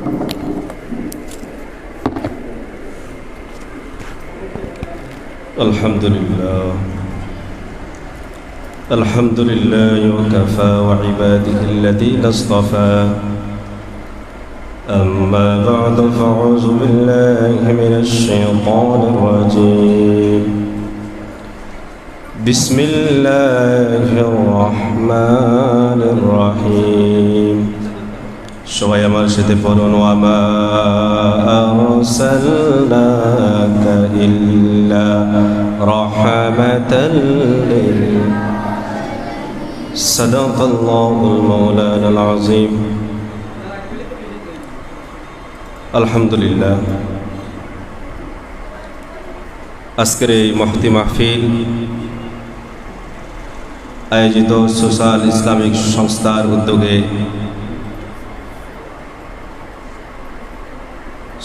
الحمد لله وكفى وعباده الذين اصطفى أما بعد فأعوذ بالله من الشيطان الرجيم بسم الله الرحمن الرحيم সবাই আমার সাথে পড়ুন ওয়ামা আরসালনাকা ইল্লা রাহমাতাল লিল সাদাকাল্লাহুল মাওলানাল আযীম। আলহামদুলিল্লাহ, আজকের এই মহতি মাহফিল আয়োজিত সোশ্যাল ইসলামিক সংস্থার উদ্যোগে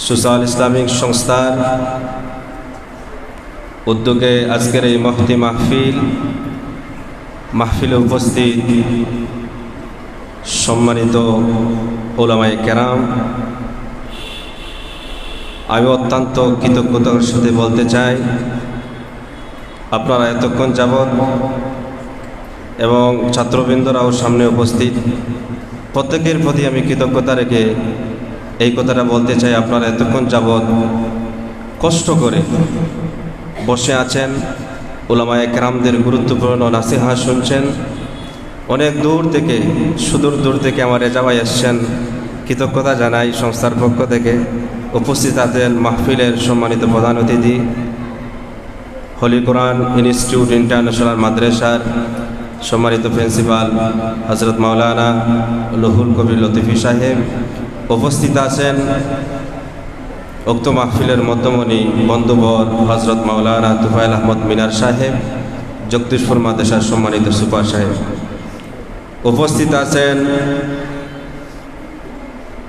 সোশ্যাল ইসলামিক সংস্থার উদ্যোগে আজকের এই মহতি মাহফিলে উপস্থিত সম্মানিত উলামায়ে কেরাম, আমি অত্যন্ত কৃতজ্ঞতার সাথে বলতে চাই, আপনারা এতক্ষণ যাবৎ এবং ছাত্রবৃন্দরাও সামনে উপস্থিত, প্রত্যেকের প্রতি আমি কৃতজ্ঞতা রেখে এই কথাটা বলতে চাই, আপনারা এতক্ষণ যাবৎ কষ্ট করে বসে আছেন, উলামায়ে কেরামদের গুরুত্বপূর্ণ নাসিহা শুনছেন। অনেক দূর থেকে, সুদূর দূর থেকে আমার রেজা ভাই এসছেন, কৃতজ্ঞতা জানাই সংস্থার পক্ষ থেকে। উপস্থিত আছেন মাহফিলের সম্মানিত প্রধান অতিথি, হলি কোরআন ইনস্টিটিউট ইন্টারন্যাশনাল মাদ্রাসার সম্মানিত প্রিন্সিপাল হযরত মাওলানা রুহুল কবির লতিফি সাহেব। উপস্থিত আছেন উক্ত মাহফিলের মধ্যমণি বন্ধুবর হযরত মাওলানা তুফাইল আহমদ মিনার সাহেব, জগদীশপুর মাদ্রাসার সম্মানিত সুপার সাহেব। উপস্থিত আছেন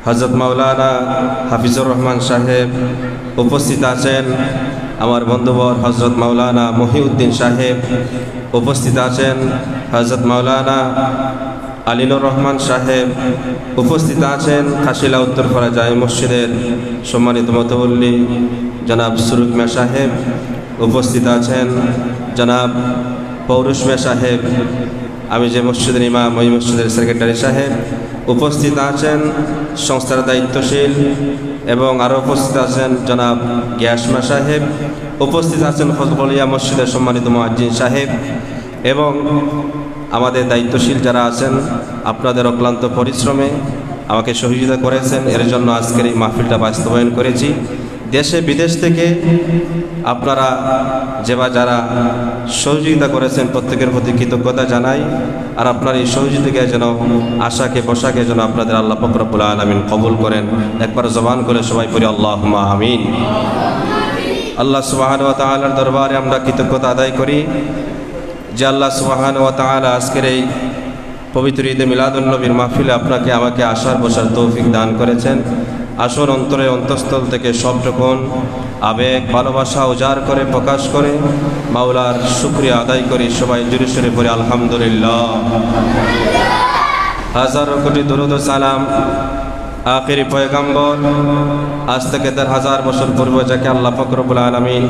হযরত মাওলানা হাফিজুর রহমান সাহেব। উপস্থিত আছেন আমার বন্ধুবর হযরত মাওলানা মহিউদ্দিন সাহেব। উপস্থিত আছেন হযরত মাওলানা আলিনুর রহমান সাহেব। উপস্থিত আছেন খাসিলা উত্তরপাড়া জামে মসজিদের সম্মানিত মুতাওয়াল্লি জনাব সুরুক মিয়া সাহেব। উপস্থিত আছেন জনাব পৌরুষ মিয়া সাহেব, আমি যে মসজিদের ইমাম ওই মসজিদের সেক্রেটারি সাহেব। উপস্থিত আছেন সংস্থার দায়িত্বশীল এবং আরও উপস্থিত আছেন জনাব গিয়াস মিয়া সাহেব। উপস্থিত আছেন ফজলুলিয়া মসজিদের সম্মানিত মুয়াজ্জিন সাহেব এবং আমাদের দায়িত্বশীল যারা আছেন, আপনাদের অক্লান্ত পরিশ্রমে আমাকে সহযোগিতা করেছেন, এর জন্য আজকের এই মাহফিলটা বাস্তবায়ন করেছি। দেশে বিদেশ থেকে আপনারা যারা সহযোগিতা করেছেন প্রত্যেকের প্রতি কৃতজ্ঞতা জানাই। আর আপনার এই সহযোগিতাকে যেন আশাকে বসাকে যেন আপনাদের আল্লাহ পাক রব্বুল আলামিন কবুল করেন। একবার জবান করে সবাই পড়ি আল্লাহুম্মা আমিন। আল্লাহ সুবহানাহু ওয়া তাআলার দরবারে আমরা কৃতজ্ঞতা আদায় করি যে আল্লাহ সুবহানাহু ওয়া তাআলা আজকের এই পবিত্র ঈদে মিলাদুন নবীর মাহফিলে আপনাকে আমাকে আসার বসার তৌফিক দান করেছেন। আসর অন্তরে অন্তঃস্থল থেকে সবটুকুন আবেগ ভালোবাসা উজাড় করে প্রকাশ করে মাওলার শুকরিয়া আদায় করি। সবাই জোরে সোরে পড়ে আলহামদুলিল্লাহ। হাজারো কোটি দরুদ ও সালাম আখিরি পয়গম্বর আজ থেকে 1000 বছর পূর্বে যাকে আল্লাহ পাক রব্বুল আলামিন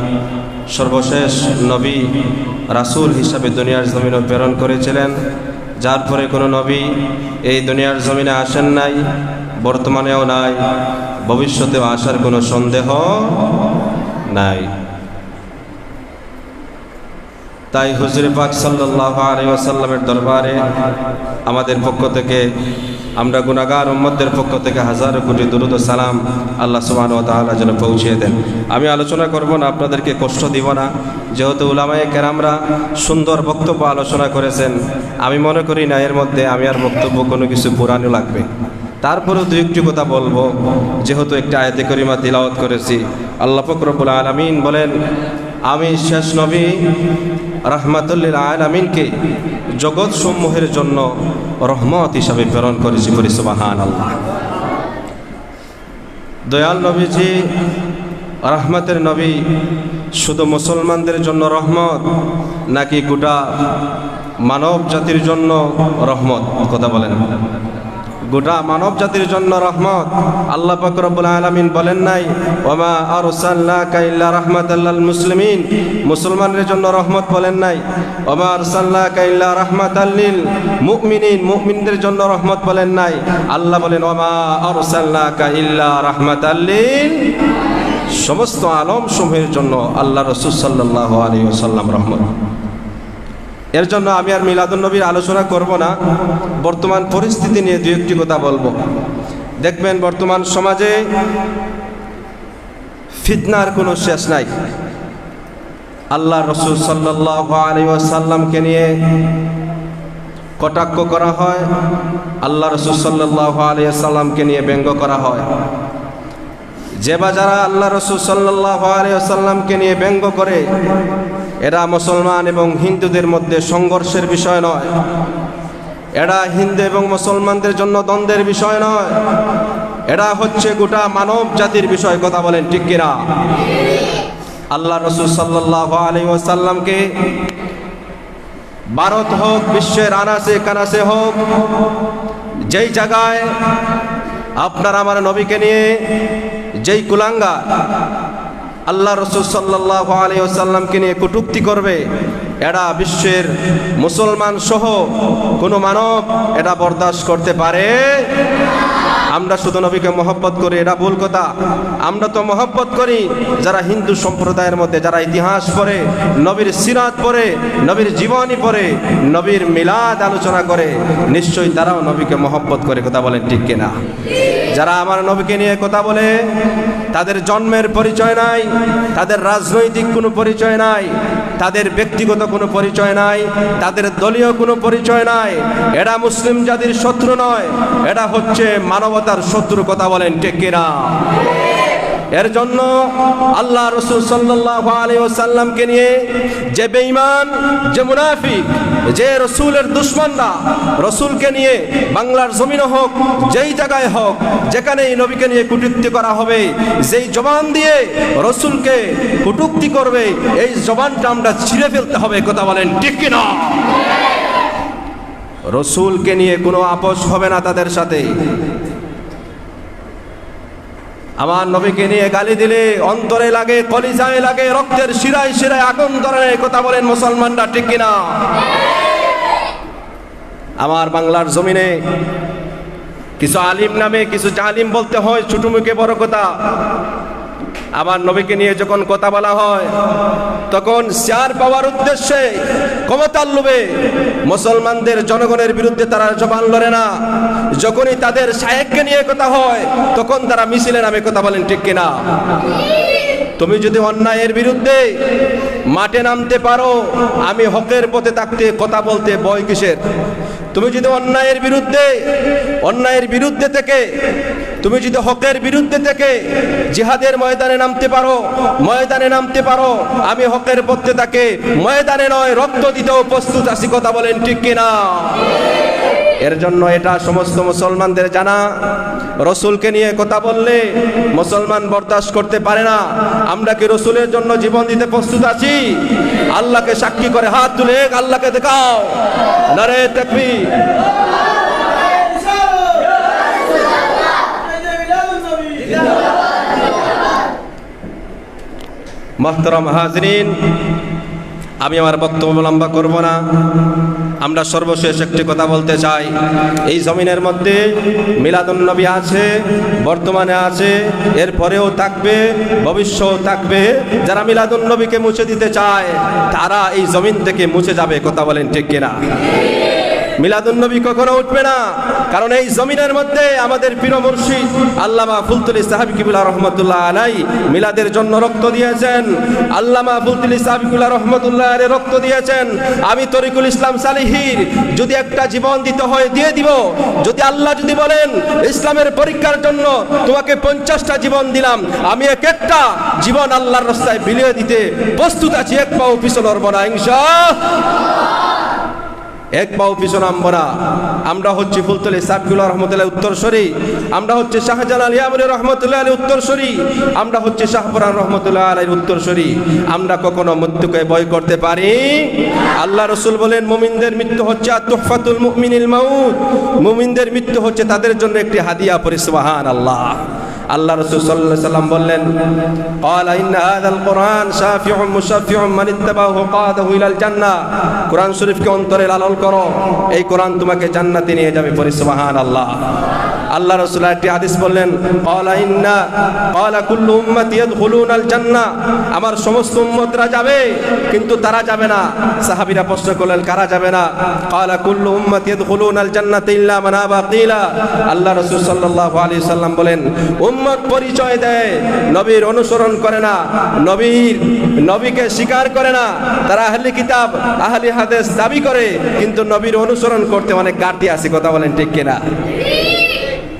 সর্বশেষ নবী রাসূল হিসাবে দুনিয়ার জমিনে প্রেরণ করেছিলেন, যার পরে কোনো নবী এই দুনিয়ার জমিনে আসেন নাই, বর্তমানেও নাই, ভবিষ্যতেও আসার কোনো সন্দেহ নাই। তাই হুজুর পাক সাল্লাল্লাহু আলাইহি ওয়াসাল্লামের দরবারে আমাদের পক্ষ থেকে, আমরা গুনাহগার উম্মতদের পক্ষ থেকে হাজারো কোটি দরুদ ও সালাম আল্লাহ সুবহানাহু ওয়া তাআলা যেন পৌঁছিয়ে দেন। আমি আলোচনা করব না, আপনাদেরকে কষ্ট দিব না, যেহেতু উলামায়ে কেরামরা সুন্দর বক্তব্য আলোচনা করেছেন। আমি মনে করি না এর মধ্যে আমি আর বক্তব্য কোনো কিছু পুরানো লাগবে। তারপরেও দু একটি কথা বলবো, যেহেতু একটা আয়াতে কারিমা তিলাওয়াত করেছি। আল্লাহ পাক রব্বুল আলামিন বলেন, আমি শেষ নবী রাহমাতুল লিল আলামিনকে জগৎ সমূহের জন্য রহমত হিসাবে প্রেরণ করেছি। বলি সুবহানাল্লাহ। দয়াল নবীজি রহমতের নবী শুধু মুসলমানদের জন্য রহমত নাকি গোটা মানব জাতির জন্য রহমত? কথা বলেন। গোটা মানব জাতির জন্য রহমত। আল্লাহ পাক রব্বুল আলামিন বলেন নাই ওমা আরসালনাকা ইল্লা রাহমাতাল লিল মুসলিমিন, মুসলমানদের জন্য রহমত বলেন নাই। ওমা আরসালনাকা ইল্লা রাহমাতাল লিল মুমিনিন, মুমিনদের জন্য রহমত বলেন নাই। আল্লাহ বলেন ওমা আরসালনাকা ইল্লা রাহমাতাল লিল সমস্ত আলম সমূহের জন্য আল্লাহ রাসূল সাল্লাল্লাহু আলাইহি ওয়াসাল্লাম রহমত। এর জন্য আমি আর মিলাদুন নবীর আলোচনা করব না, বর্তমান পরিস্থিতি নিয়ে দু একটি কথা বলবো। দেখবেন বর্তমান সমাজে ফিতনার কোনো শেষ নাই। আল্লাহ রাসূল সাল্লাল্লাহু আলাইহি ওয়াসাল্লামকে নিয়ে কটাক্ষ করা হয়, আল্লাহ রাসূল সাল্লাল্লাহু আলাইহি ওয়াসাল্লামকে নিয়ে ব্যঙ্গ করা হয়। যে বা যারা আল্লাহ রাসূল সাল্লাল্লাহু আলাইহি ওয়াসাল্লামকে নিয়ে ব্যঙ্গ করে, এরা মুসলমান এবং হিন্দুদের মধ্যে সংঘর্ষের বিষয় নয়, এরা হিন্দু এবং মুসলমানদের জন্য দ্বন্দ্বের বিষয় নয়, এরা হচ্ছে গোটা মানব জাতির বিষয়। কথা বলেন ঠিক কিনা? আল্লাহ রাসূল সাল্লাল্লাহু আলাইহি ওয়াসাল্লামকে ভারত হোক, বিশ্বের আনাচে কানাচে হোক, যেই জায়গায় আপনার আমার নবীকে নিয়ে যেই কুলাঙ্গার আল্লাহ রাসূল সাল্লাল্লাহু আলাইহি ওয়াসাল্লামকে নিয়ে কটূক্তি করবে, এরা বিশ্বের মুসলমান সহ কোনো মানব এটা বরদাস্ত করতে পারে। আমরা শুধু নবীকে মহব্বত করি, এটা ভুল কথা। আমরা তো মহব্বত করি যারা হিন্দু সম্প্রদায়ের মধ্যে যারা ইতিহাস পড়ে, নবীর সিরাত পড়ে, নবীর জীবনী পড়ে, নবীর মিলাদ আলোচনা করে, নিশ্চয়ই তারাও নবীকে মহব্বত করে। কথা বলেন ঠিক কিনা? যারা আমার নবীকে নিয়ে কথা বলে, তাদের জন্মের পরিচয় নাই, তাদের রাজনৈতিক কোনো পরিচয় নাই, তাদের ব্যক্তিগত কোনো পরিচয় নাই, তাদের দলীয় কোনো পরিচয় নাই, এরা মুসলিম জাতির শত্রু নয়, এটা হচ্ছে মানবতার শত্রু। কথা বলেন ঠিক কিনা? এর জন্য আল্লাহ রাসূল সাল্লাল্লাহু আলাইহি ওয়াসাল্লামকে নিয়ে যে বেঈমান, যে মুনাফিক, যে রাসূলের দুশমনরা রাসূলকে নিয়ে বাংলার জমিনে হোক, যেই জায়গায় হোক, যেখানেই নবীকে নিয়ে কটূক্তি করা হবে, যেই জবান দিয়ে রাসূলকে কটূক্তি করবে, এই জবানটা আমরা ছিঁড়ে ফেলতে হবে। কথা বলেন ঠিক কিনা? রাসূলকে নিয়ে কোনো আপোষ হবে না তাদের সাথে। আমার নবীকে নিয়ে গালি দিলে অন্তরে লাগে, কলিজায় লাগে, রক্তের শিরায় শিরায় আগুন ধরে। কথা বলেন মুসলমানরা ঠিক কিনা? আমার বাংলার জমিনে কিছু আলিম নামে কিছু জালিম বলতে হয়, ছোট মুখে বড় কথা। আমার নবীকে নিয়ে যখন কথা বলা হয়, তখন শেয়ার পাওয়ার উদ্দেশ্যে, ক্ষমতার লোভে মুসলমানদের জনগণের বিরুদ্ধে তারা জবান লড়ে না। যখনই তাদের শায়েখকে নিয়ে কথা হয়, তখন তারা মিছিলে নামে। কথা বলেন ঠিক কিনা? তুমি যদি অন্যায়ের বিরুদ্ধে মাঠে নামতে পারো, আমি হকের পথে থাকতে কথা বলতে ভয় কিসের? তুমি যদি অন্যায়ের বিরুদ্ধে থেকে, তুমি যদি হকের বিরুদ্ধে থেকে জিহাদের ময়দানে নামতে পারো, আমি হকের পথে থাকে ময়দানে নয় রক্ত দিতেও প্রস্তুত আছি। কথা বলেন ঠিক কিনা? এর জন্য এটা সমস্ত মুসলমানদের জানা, রাসূলকে নিয়ে কথা বললে মুসলমান বরদাস্ত করতে পারে না। আমরা কি রাসূলের জন্য জীবন দিতে প্রস্তুত আছি? আল্লাহকে সাক্ষী করে হাত তুলে আল্লাহকে দেখাও, নারে তাকবীর। মুহতারাম হাজরিন, আমি আমার বক্তব্য লম্বা করব না। আমরা সর্বশেষ একটি কথা বলতে চাই। এই জমিনের মধ্যে মিলাদুন নবী আছে, বর্তমানে আছে, এরপরেও থাকবে, ভবিষ্যতেও থাকবে। যারা মিলাদুন নবীকে মুছে দিতে চায়, তারা এই জমিন থেকে মুছে যাবে। কথা বলেন ঠিক কিনা? মিলাদুন নবী কখনো উঠবে না, কারণ এই জমিনের মধ্যে আমাদের প্রিয় মুর্শিদ আল্লামা ফুলতুলি সাহাবী কিবলা রহমতুল্লাহ আলাইহি মিলাদের জন্য রক্ত দিয়েছেন। আল্লামা ফুলতুলি সাহাবী কিবলা রহমতুল্লাহ আলাইহি রক্ত দিয়েছেন। আমি তরিকুল ইসলাম সালিহির যদি একটা জীবন দিতে হয় দিয়ে দিব। যদি আল্লাহ যদি বলেন ইসলামের পরীক্ষার জন্য তোমাকে 50টা জীবন দিলাম, আমি এক একটা জীবন আল্লাহর রাস্তায় বিলিয়ে দিতে প্রস্তুত আছি। এক পাও পিছনে নড়ব না ইনশাআল্লাহ। এক পাও পিছন নামবো না। আমরা হচ্ছে ফুলতলি সাবিকুল্লাহ রহমতুল্লাহ উত্তরসূরি, আমরা হচ্ছে শাহজালাল আলী আমরি রহমতুল্লাহ আলী উত্তরসূরি, আমরা হচ্ছে শাহপুরান রহমতুল্লাহ আলীর উত্তরসূরি। আমরা কখনো মৃত্যুকে ভয় করতে পারি? আল্লাহ রসুল বলেন মুমিনদের মৃত্যু হচ্ছে তুহফাতুল মুমিনিল মাউত, মুমিনদের মৃত্যু হচ্ছে তাদের জন্য একটি হাদিয়া। পড়ি সুবহানাল্লাহ। আল্লাহ রাসূল সাল্লাল্লাহু আলাইহি সাল্লাম বললেন ক্বালা ইন্না হাযাল কুরআন শাফিউন মুশাফিউন মান ইত্তাবাহু কাদাহু ইলাল জান্নাহ। কোরআন শরীফকে অন্তরে লালন করো, এই কোরআন তোমাকে জান্নাতে নিয়ে যাবে। পড়ি সুবহানাল্লাহ। আল্লাহ রাসূল একটি হাদিস বললেন ক্বালা কুল্লু উম্মতি ইয়াদখুলুনাল জান্নাহ, আমার সমস্ত উম্মতরা যাবে কিন্তু তারা যাবে না। সাহাবীরা প্রশ্ন করলেন কারা যাবে না? ক্বালা কুল্লু উম্মতি ইয়াদখুলুনাল জান্নাতা ইল্লা মান আবা কিলা। আল্লাহ রাসূল সাল্লাল্লাহু আলাইহি সাল্লাম বলেন উম্মত পরিচয় দেয়, নবীর অনুসরণ করে না, নবীকে স্বীকার করে না, তারা আহলে কিতাব আহলে হাদিস দাবি করে কিন্তু নবীর অনুসরণ করতে অনেক ঘাটতি আছে। কথা বলেন ঠিক কিনা?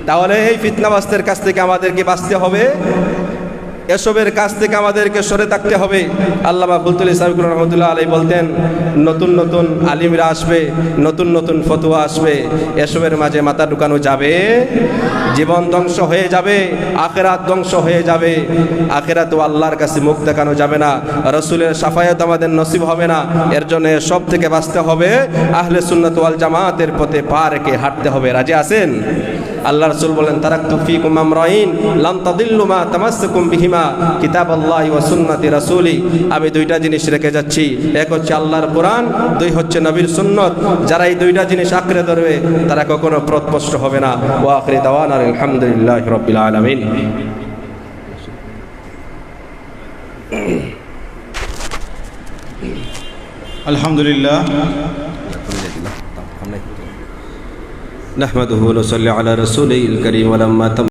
তাহলে এই ফিতনাবাজদের কাছ থেকে আমাদেরকে বাঁচতে হবে, এসবের কাছ থেকে আমাদেরকে সরে থাকতে হবে। আল্লামা ফুলতলি সাবিকুল্লাহ রহমতুল্লাহ আলাইহি বলতেন নতুন নতুন আলিমরা আসবে, নতুন নতুন ফতোয়া আসবে, এসবের মাঝে মাথা ঢুকানো যাবে, জীবন ধ্বংস হয়ে যাবে, আখিরাত ধ্বংস হয়ে যাবে। আখিরাত আল্লাহর কাছে মুখ দেখানো যাবে না, রাসূলের শাফায়াত আমাদের নসিব হবে না। এর জন্য সব থেকে বাঁচতে হবে, আহলে সুন্নাত ওয়াল জামাতের পথে পা রেখে হাঁটতে হবে। রাজি আছেন? আল্লাহ রাসূল বলেন তারাকতু ফীকুম আমরাইন লাম তাদিল্লু মা তামাসসাকুম বিহিমা কিতাবাল্লাহি ওয়া সুন্নতি রাসূলি। আমি দুইটা জিনিস রেখে যাচ্ছি, এক হচ্ছে আল্লাহর কোরআন, দুই হচ্ছে নবীর সুন্নত। যারা এই দুইটা জিনিস আঁকড়ে ধরবে তারা কখনো পথভ্রষ্ট হবে না। ওয়া আখিরি দাওয়ানা আলহামদুলিল্লাহি রাব্বিল আলামিন। আলহামদুলিল্লাহ نحمده ونصلي على رسوله الكريم ولما